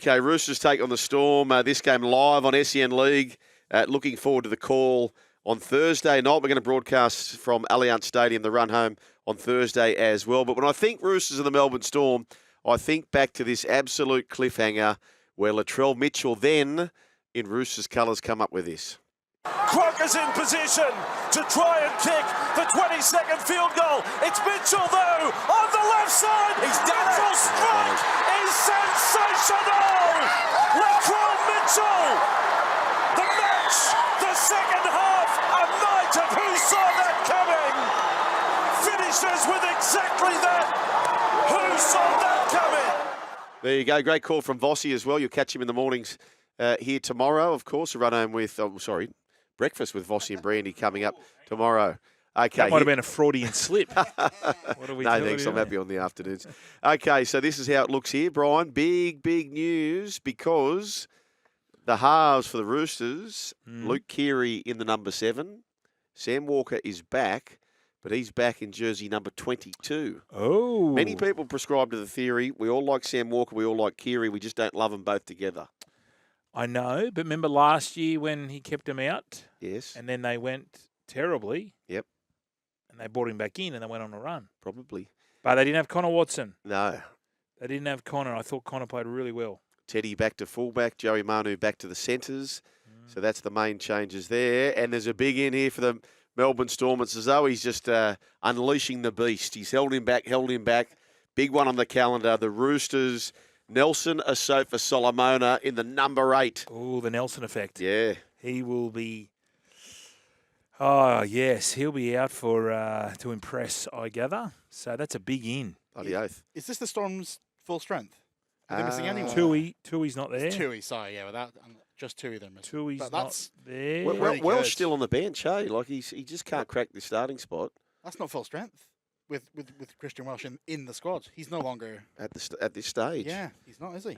Okay, Roosters take on the Storm. This game live on SEN League. Looking forward to the call on Thursday night. We're going to broadcast from Allianz Stadium, the run home on Thursday as well. But when I think Roosters and the Melbourne Storm, I think back to this absolute cliffhanger where Latrell Mitchell then, in Roosters colours, come up with this. Crocker's in position to try and kick the 22nd field goal. It's Mitchell, though, on the left side. He's done Mitchell's strike is sensational. Latrell Mitchell, the match, the second half, a night of who saw that coming. Finishes with exactly that. Who saw that coming? There you go. Great call from Vossi as well. You'll catch him in the mornings here tomorrow, of course. A run home with, breakfast with Vossi and Brandy coming up tomorrow. Okay. That might have been a Freudian slip. What are we No, doing thanks. here? I'm happy on the afternoons. Okay, so this is how it looks here, Brian. Big news because the halves for the Roosters, Luke Keary in the number 7. Sam Walker is back, but he's back in jersey number 22. Oh. Many people prescribe to the theory, we all like Sam Walker, we all like Keary, we just don't love them both together. I know, but remember last year when he kept him out? Yes. And then they went terribly. Yep. And they brought him back in and they went on a run. Probably. But they didn't have Connor Watson. No. They didn't have Connor. I thought Connor played really well. Teddy back to fullback, Joey Manu back to the centres. So that's the main changes there. And there's a big in here for the Melbourne Storm. It's as though he's just unleashing the beast. He's held him back. Big one on the calendar. The Roosters, Nelson Asofa Solomona in the number 8. Oh, the Nelson effect. Yeah. He will be... Oh, yes. He'll be out for to impress, I gather. So that's a big in. Bloody oath. Is this the Storm's full strength? Are they missing anyone? Tui's not there. It's Tui, sorry, yeah. Without just Tui, they're missing. Tui's But not that's there. Welsh good. still on the bench, hey? Like he just can't crack the starting spot that's not full strength with Christian Welsh in the squad. He's no longer. at this stage. Yeah, he's not, is he?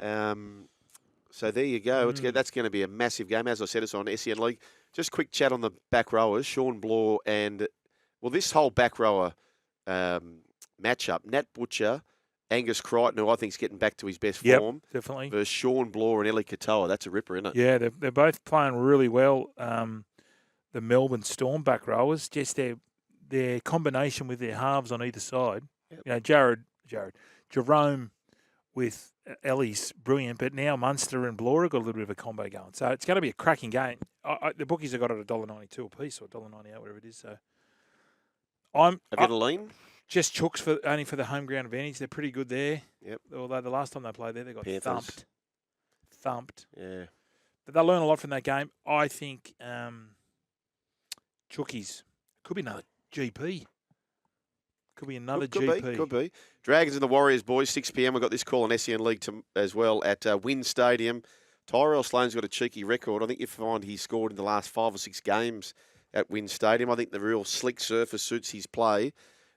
So there you go. That's going to be a massive game. As I said, it's on SEN League. Just quick chat on the back rowers, Sean Bloor and, well, this whole back rower matchup, Nat Butcher, Angus Crichton, who I think is getting back to his best form, definitely. versus Sean Bloor and Eli Katoa. That's a ripper, isn't it? Yeah, they're both playing really well. The Melbourne Storm back rowers, just their combination with their halves on either side. Yep. You know, Jerome with Ellie's brilliant, but now Munster and Bloor have got a little bit of a combo going. So it's going to be a cracking game. The bookies have got it at $1.92 a piece or $1.98, whatever it is. So Have you had a lean? just Chooks only for the home ground advantage. They're pretty good there. Yep. Although the last time they played there, they got Panthers. thumped. Yeah. But they'll learn a lot from that game. I think Chookies could be another GP. Could be another GP. Could be. Dragons and the Warriors, boys, 6 p.m. We've got this call on SEN League as well at Wynn Stadium. Tyrell Sloan's got a cheeky record. I think you find he's scored in the last 5 or 6 games at Wynn Stadium. I think the real slick surface suits his play.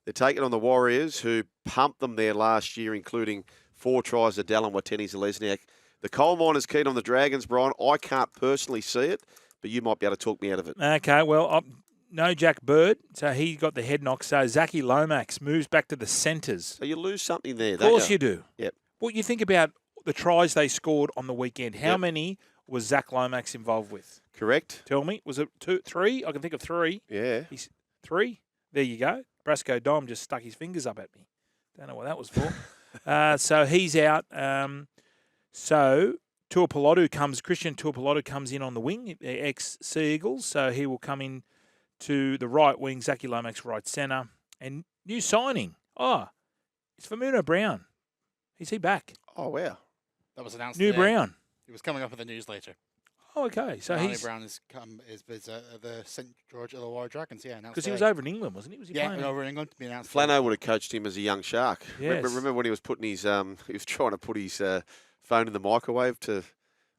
They're taking on the Warriors, who pumped them there last year, including 4 tries to Dallin Watene-Zelezniak. The coal miner's keen on the Dragons, Brian. I can't personally see it, but you might be able to talk me out of it. Okay, well, no Jack Bird, so he got the head knock. So Zachy Lomax moves back to the centres. So you lose something there, Of don't course you do. Yep. What you think about the tries they scored on the weekend? How Yep. many was Zach Lomax involved with? Correct. Tell me. Was it 2, 3? I can think of 3. Yeah. He's 3. There you go. Brasco Dom just stuck his fingers up at me. Don't know what that was for. So he's out. So Christian Tuapolotu comes in on the wing, ex-Sea Eagles. So he will come in to the right wing, Zachy Lomax right centre. And new signing. It's Famuno Brown. Is he back? Oh, wow. That was announced New today. Brown. It was coming up in the news later. Oh, okay. So Ronnie he's Brown is the St George Illawarra Dragons. Yeah, announced because he was today. over in England, wasn't he? Was he Yeah, playing? over in England to be announced. Flano would have coached him as a young shark. Yes. Remember when he was putting his he was trying to put his phone in the microwave to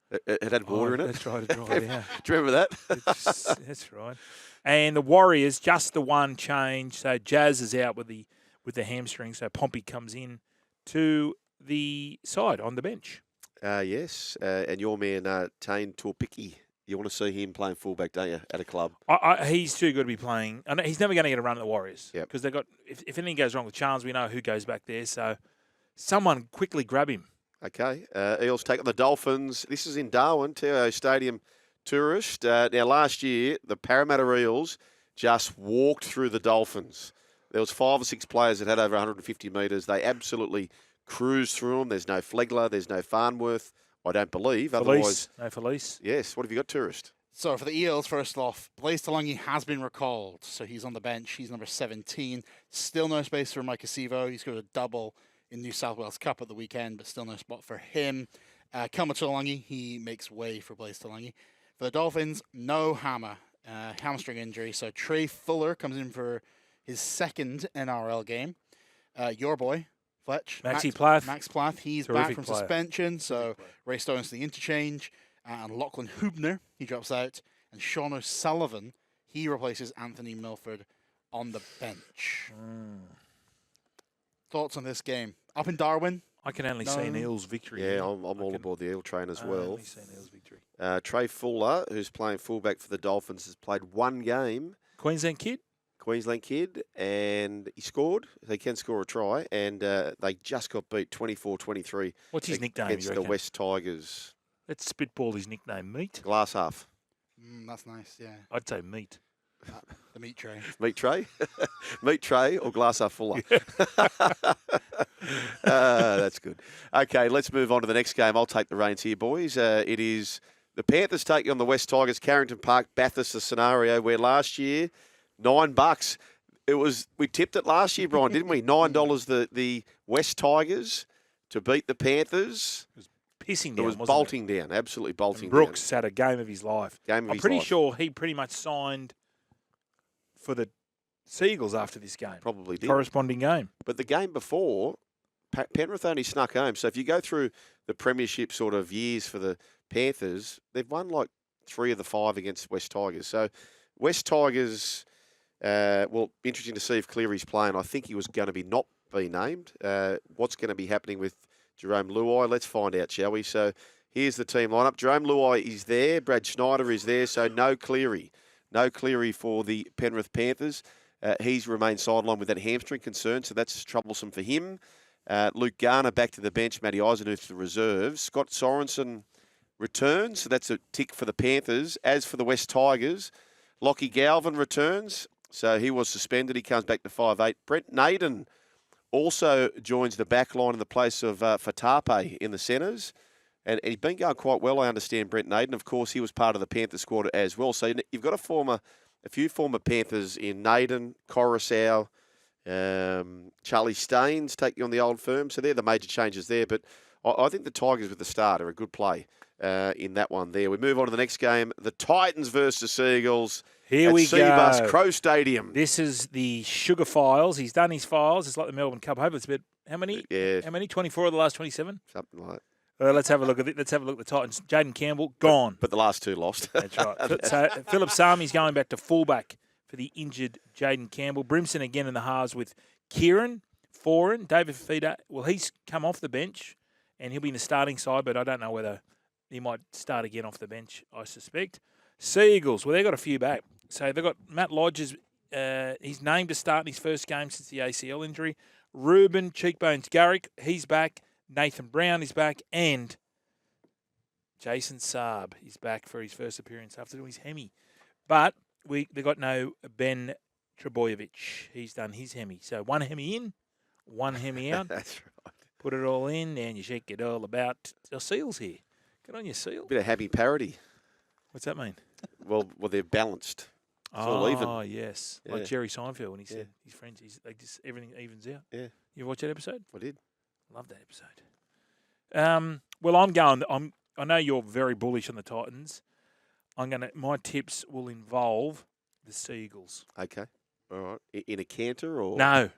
it had water in it. That's right. It's right. Yeah. Do you remember that? That's right. And the Warriors, just the one change. So Jazz is out with the hamstring. So Pompey comes in to the side on the bench. Yes, and your man Tane Tuapiki. You want to see him playing fullback, don't you, at a club? He's too good to be playing. I know he's never going to get a run at the Warriors. Yep. Because they've got if anything goes wrong with Charles, we know who goes back there. So someone quickly grab him. Okay. Eels take on the Dolphins. This is in Darwin, TIO Stadium Tourist. Now, last year, the Parramatta Eels just walked through the Dolphins. There was 5 or 6 players that had over 150 metres. They absolutely cruised through them. There's no Flegler. There's no Farnworth, I don't believe. Otherwise, No Felice. yes. What have you got, Tourist? So for the Eels, first off, Blaise Talangi has been recalled. So he's on the bench. He's number 17. Still no space for Mike Acevo. He's got a double in New South Wales Cup at the weekend, but still no spot for him. Kelma Talangi, he makes way for Blaise Talangi. For the Dolphins, no hamstring injury. So Trey Fuller comes in for his second NRL game. Your boy, Fletch. Max Plath. He's Terrific back from player. suspension. So Ray Stones to the interchange. And Lachlan Hubner, he drops out. And Sean O'Sullivan, he replaces Anthony Milford on the bench. Thoughts on this game? Up in Darwin? I can only see an Eels victory. Yeah, I'm all aboard the Eel train as well. only see an Eels victory. Trey Fuller, who's playing fullback for the Dolphins, has played 1 game. Queensland kid? Queensland kid, and he scored. They can score a try, and they just got beat 24-23 What's his nickname, against you the reckon? West Tigers. Let's spitball his nickname. Meat? Glass half. That's nice, yeah. I'd say meat. The meat tray. Meat tray? Meat tray or glass half fuller? That's good. Okay, let's move on to the next game. I'll take the reins here, boys. It is the Panthers taking on the West Tigers, Carrington Park, Bathurst, the scenario where last year, $9. We tipped it last year, Brian, didn't we? $9 the West Tigers to beat the Panthers. Pissing It down, was wasn't bolting down, absolutely bolting And Brooks had a game of his life. down. Game of I'm his pretty life. sure he pretty much signed for the Seagulls after this game. Probably did. Corresponding game. But the game before, Penrith only snuck home. So if you go through the premiership sort of years for the Panthers, they've won like 3 of the 5 against West Tigers. So West Tigers, well, interesting to see if Cleary's playing. I think he was going to not be named. What's going to be happening with Jerome Luai? Let's find out, shall we? So here's the team lineup. Jerome Luai is there. Brad Schneider is there. So no Cleary. No Cleary for the Penrith Panthers. He's remained sidelined with that hamstring concern, so that's troublesome for him. Luke Garner back to the bench. Matty Eisenhuth to the reserves. Scott Sorensen returns, so that's a tick for the Panthers. As for the West Tigers, Lockie Galvin returns, so he was suspended. He comes back to 5'8". Brent Naden also joins the back line in the place of Fatape in the centres. And he's been going quite well, I understand, Brent Naden. Of course, he was part of the Panther squad as well. So you've got a few former Panthers in Naden, Coruscant, Charlie Staines taking on the old firm. So they're the major changes there. But I think the Tigers with the start are a good play in that one there. We move on to the next game. The Titans versus Seagulls. Here we Seabus go. Crow Stadium. This is the Sugar Files. He's done his files. It's like the Melbourne Cup. I hope it's about how many? Yeah. How many? 24 of the last 27? Something like that. Let's have a look at it. Let's have a look at the Titans. Jaden Campbell, gone. But the last 2 lost. That's right. So Philip Sami's going back to fullback for the injured Jaden Campbell. Brimson again in the halves with Kieran, Foran, David Fifita. Well, he's come off the bench and he'll be in the starting side, but I don't know whether he might start again off the bench, I suspect. Seagulls, well, they've got a few back. So they've got Matt Lodges. He's named to start in his first game since the ACL injury. Ruben Cheekbones Garrick, he's back. Nathan Brown is back, and Jason Saab is back for his first appearance after doing his hemi. But they got no Ben Trebojevic. He's done his hemi. So 1 hemi in, 1 hemi out. That's right. Put it all in, and you shake it all about. The Seals here. Good on you, Seal. Bit of happy parody. What's that mean? Well, they're balanced. It's all even. Oh, yes. Yeah. Like Jerry Seinfeld when he said his friends, everything evens out. Yeah. You watch that episode? I did. Love that episode. Well, I know you're very bullish on the Titans. My tips will involve the Seagulls. Okay. All right. In a canter or? No,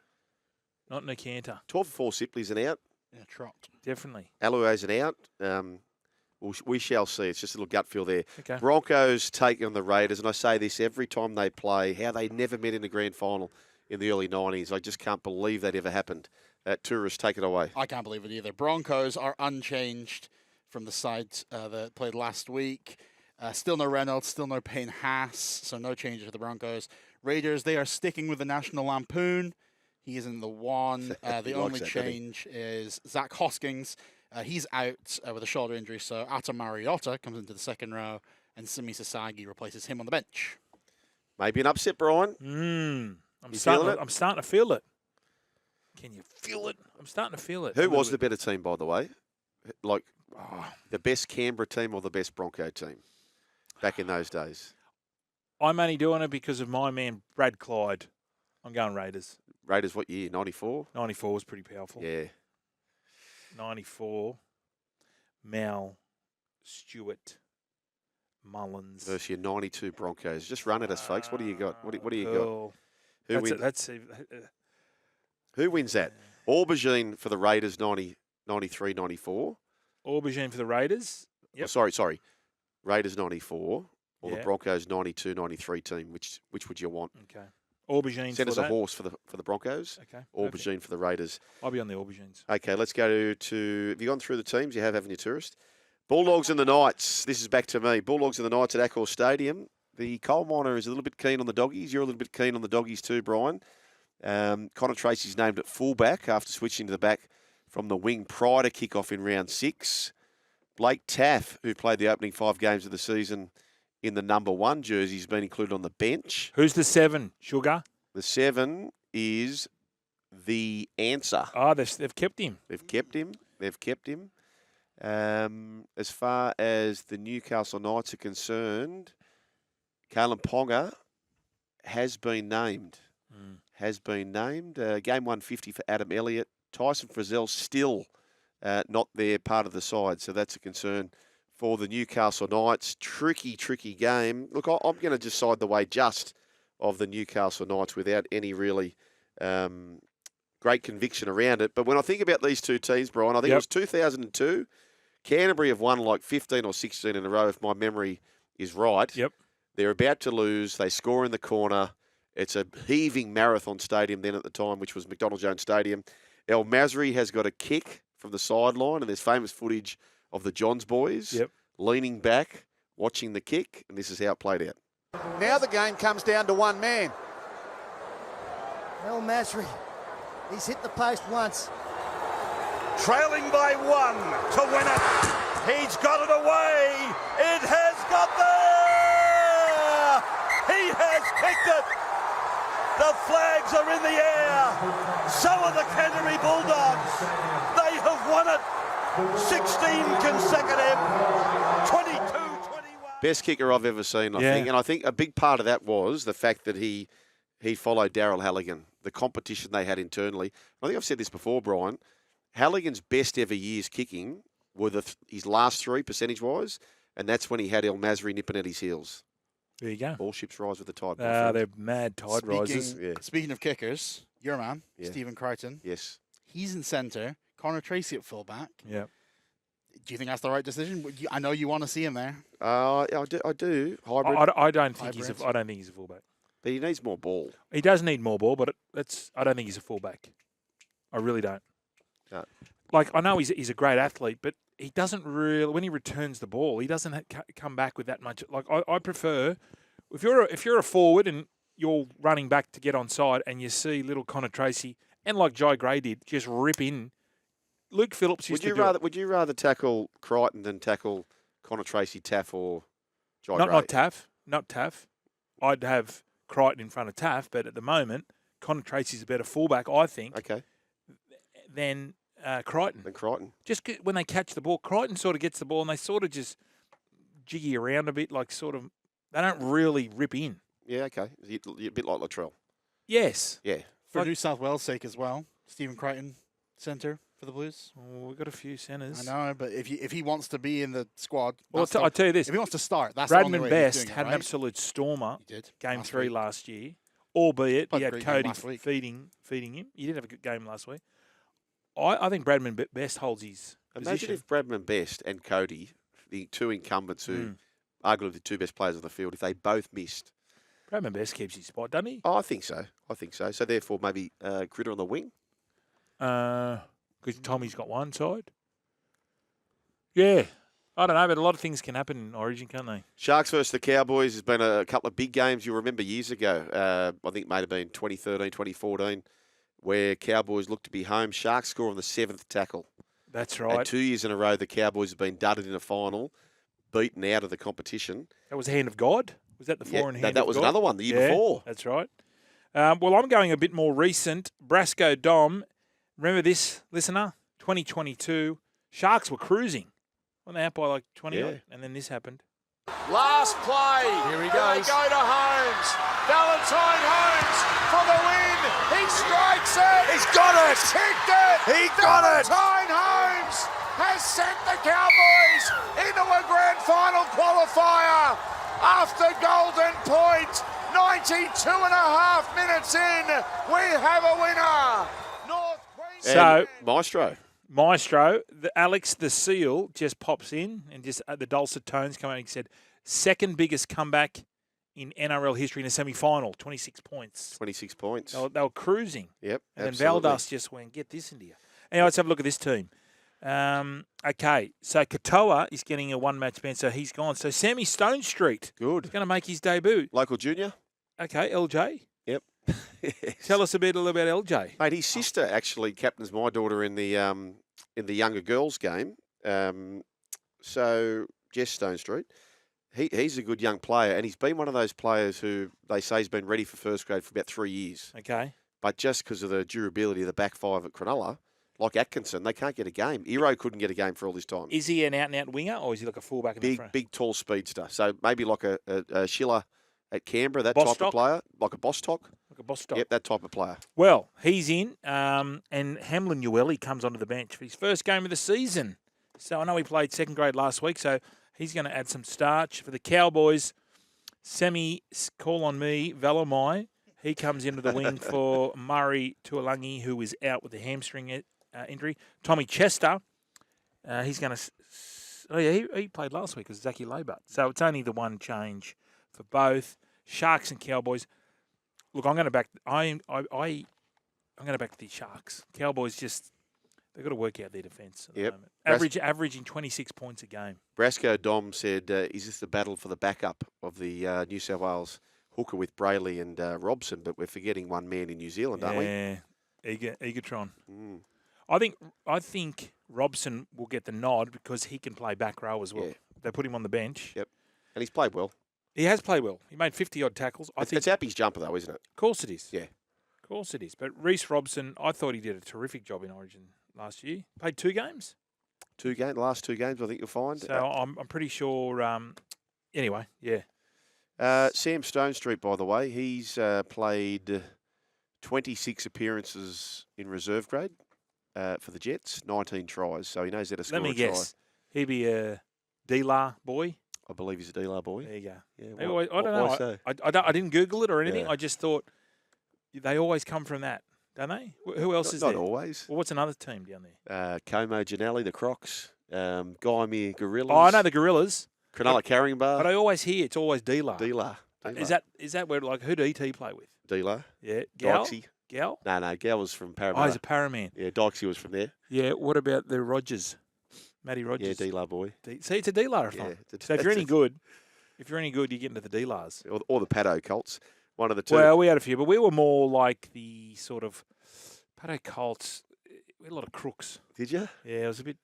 not in a canter. 12-4 Sipley's an out. Yeah, trot. Definitely. Alue's an out. We shall see. It's just a little gut feel there. Okay. Broncos taking on the Raiders, and I say this every time they play, how they never met in the grand final in the early 90s. I just can't believe that ever happened. Tourists, take it away. I can't believe it either. Broncos are unchanged from the side that played last week. Still no Reynolds, still no Payne Haas, so no changes to the Broncos. Raiders, they are sticking with the National Lampoon. He is in the one. The only likes that, doesn't he? change is Zach Hoskins. He's out with a shoulder injury, so Ata Mariota comes into the second row, and Simi Sasagi replaces him on the bench. Maybe an upset, Brian. I'm You starting. feeling To, it? I'm starting to feel it. Can you feel it? I'm starting to feel it. Who a was the little better team, by the way? Like bit. Oh, the best Canberra team or the best Bronco team back in those days? I'm only doing it because of my man Brad Clyde. I'm going Raiders. Raiders, what year? 94? 94 was pretty powerful. Yeah. 94. Mal, Stewart, Mullins. Versus your 92 Broncos. Just run at us, folks. What do you got? What do you got? Pearl. Who wins? That's Who wins that? Aubergine for the Raiders 93, 94. Aubergine for the Raiders. Yep. Oh, sorry. Raiders 94 or the Yeah. Broncos 92, 93 team. Which would you want? Okay. Aubergine Send for us that. a horse for the Broncos. Okay. perfect. Aubergine for the Raiders. I'll be on the Aubergines. Okay, let's go to. Have you gone through the teams? You have, haven't you, tourist? Bulldogs and the Knights. This is back to me. Bulldogs and the Knights at Accor Stadium. The coal miner is a little bit keen on the doggies. You're a little bit keen on the doggies too, Brian. Connor Tracy's named at fullback after switching to the back from the wing prior to kickoff in round 6. Blake Taff, who played the opening 5 games of the season in the number 1 jersey, has been included on the bench. Who's the 7? Sugar? The 7 is the answer. Oh, they've kept him. They've kept him. As far as the Newcastle Knights are concerned, Kalen Ponga has been named. Game 150 for Adam Elliott. Tyson Frizzell still not there, part of the side. So that's a concern for the Newcastle Knights. Tricky game. Look, I'm going to just side the way just of the Newcastle Knights without any really great conviction around it. But when I think about these two teams, Brian, I think it was 2002. Canterbury have won like 15 or 16 in a row, if my memory is right. Yep. They're about to lose. They score in the corner. It's a heaving marathon stadium then at the time, which was McDonald Jones Stadium. El Masri has got a kick from the sideline, and there's famous footage of the Johns boys leaning back, watching the kick, and this is how it played out. Now the game comes down to one man. El Masri, he's hit the post once. Trailing by 1 to win it. He's got it away. It has got there. He has kicked it. The flags are in the air. So are the Canterbury Bulldogs. They have won it. 16 consecutive. 22-21. Best kicker I've ever seen, I think. And I think a big part of that was the fact that he followed Daryl Halligan, the competition they had internally. I think I've said this before, Brian. Halligan's best ever years kicking were his last 3 percentage-wise, and that's when he had El Masri nipping at his heels. There you go. All ships rise with the tide. my friend. They're mad tide risers. Speaking of kickers, your man, Stephen Crichton. Yes. He's in centre. Connor Tracy at fullback. Yeah. Do you think that's the right decision? I know you want to see him there. I do. Hybrid. I don't think Hybrids. I don't think he's a fullback. But he needs more ball. He does need more ball, but I don't think he's a fullback. I really don't. No. Like, I know he's a great athlete, but he doesn't really, when he returns the ball, he doesn't come back with that much. Like, I prefer, if you're a forward and you're running back to get onside and you see little Connor Tracy, and like Jai Gray did, just rip in. Luke Phillips used to do it. Would you rather tackle Crichton than tackle Connor Tracy, Taff, or Jai Gray? Not Taff. I'd have Crichton in front of Taff, but at the moment, Connor Tracy's a better fullback, I think, than Crichton. Just when they catch the ball, Crichton sort of gets the ball and they sort of just jiggy around a bit, like sort of, they don't really rip in. Yeah, okay. You're a bit like Latrell. Yes. Yeah. For New South Wales' sake as well, Stephen Crichton, centre for the Blues. Oh, we've got a few centres. I know, but if he wants to be in the squad, Well, I'll tell you this. If he wants to start, that's the only Bradman way Best he's doing had it, an right? absolute stormer. He did. Game 3 last year, albeit Played he a had great game Cody last week. feeding him. He did have a good game last week. I think Bradman Best holds his Imagine position. if Bradman Best and Cody, the 2 incumbents who arguably the 2 best players on the field, if they both missed. Bradman Best keeps his spot, doesn't he? Oh, I think so. So therefore, maybe Critter on the wing. Because Tommy's got one side. Yeah. I don't know, but a lot of things can happen in Origin, can't they? Sharks versus the Cowboys has been a couple of big games you'll remember years ago. I think it may have been 2013, 2014, where Cowboys looked to be home. Sharks score on the 7th tackle. That's And right. 2 years in a row, the Cowboys have been dudded in a final, beaten out of the competition. That was the hand of God. Was that the foreign hand? That of was God? another one the year before. That's right. Well, I'm going a bit more recent. Brasco Dom. Remember this, listener? 2022. Sharks were cruising. Weren't they out by like 20 Yeah. odd? And then this happened. Last play. Here he They goes. go to Holmes. Valentine Holmes for the win. He strikes it. He's got it. Kicked it. He got it. Valentine Holmes has sent the Cowboys into a grand final qualifier after Golden Point. 92 and a half minutes in. We have a winner. North Queensland. So- Maestro, Alex the Seal just pops in and just the dulcet tones come out and he said, second biggest comeback in NRL history in a semi-final, 26 points. 26 points. They were cruising. Yep, And absolutely. then Valdas just went, get this into you. Anyway, let's have a look at this team. Okay, so Katoa is getting a one-match ban, so he's gone. So Sammy Stone Street Good. is going to make his debut. Local junior? Okay, LJ. Yep. Tell us a little about LJ. Mate, his sister actually captains my daughter in the younger girls game. So Jess Stone Street, he's a good young player, and he's been one of those players who they say has been ready for first grade for about 3 years. Okay. But just because of the durability of the back five at Cronulla, like Atkinson, they can't get a game. Ero couldn't get a game for all this time. Is he an out-and-out winger, or is he like a fullback in the front? Big, tall speedster. So maybe like a Schiller at Canberra, that type Bostock? of player, like a Bostock. Like a Bostock. Yep, that type of player. Well, he's in, and Hamlin Ueli comes onto the bench for his first game of the season. So I know he played second grade last week, so he's going to add some starch. For the Cowboys, Semi, call on me, Valamai. He comes into the wing for Murray Tuolangi, who is out with a hamstring injury. Tommy Chester, he's going to... he played last week with Zachy Labour. So it's only the one change for both. Sharks and Cowboys. Look, I'm going to back... I'm going to back the Sharks. Cowboys they've got to work out their defence at the Yep. moment. Averaging 26 points a game. Brasco Dom said, is this the battle for the backup of the New South Wales hooker with Brayley and Robson? But we're forgetting one man in New Zealand, aren't we? Yeah, Egertron. Mm. I think Robson will get the nod because he can play back row as well. Yeah. They put him on the bench. Yep. And he's played well. He has played well. He made 50-odd tackles. It's Appy's jumper, though, isn't it? Of course it is. Yeah. Of course it is. But Reece Robson, I thought he did a terrific job in Origin last year. Played 2 games. The last 2 games, I think you'll find. So I'm pretty sure. Anyway, yeah. Sam Stone Street, by the way, he's played 26 appearances in reserve grade for the Jets, 19 tries. So he knows how to score Let me a try. guess. He'd be a D-La boy. I believe he's a D-La boy. There you go. Yeah, They why- always, I don't why know. so? I didn't Google it or anything. Yeah. I just thought they always come from that, don't they? Who else is Not there? always. Well, what's another team down there? Como Janelli, the Crocs, Guymer Gorillas. Oh, I know the Gorillas. Cronulla Carrying Bar. But I always hear it's always D-La. D-La. Is that where, like, who did ET play with? D-La. Yeah. Gal? Dykesy. Gal? No, Gal was from Oh, Parramatta. he's a Paraman. Yeah, Dykesy was from there. Yeah, what about the Rogers? Matty Rogers. Yeah, D-La boy. See, it's a D-La Yeah, front. it's- So if you're it's any good, you get into the D-Las. Or the Paddo Colts. One of the two. Well, we had a few, but we were more like the sort of Pato Colts. We had a lot of crooks. Did you? Yeah, it was a bit.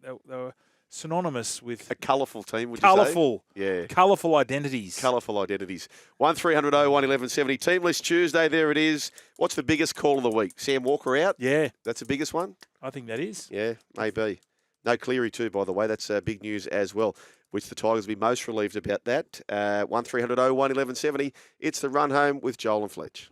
Yeah, they were synonymous with A colourful team, would colourful, you say? Yeah. colourful identities. Colourful identities. 1300 01 1170. Teamlist Tuesday, there it is. What's the biggest call of the week? Sam Walker out? Yeah, That's the biggest one? I think that is. Yeah, maybe. No Cleary too, by the way. That's big news as well, which the Tigers will be most relieved about that. 1300 01 1170. It's the run home with Joel and Fletch.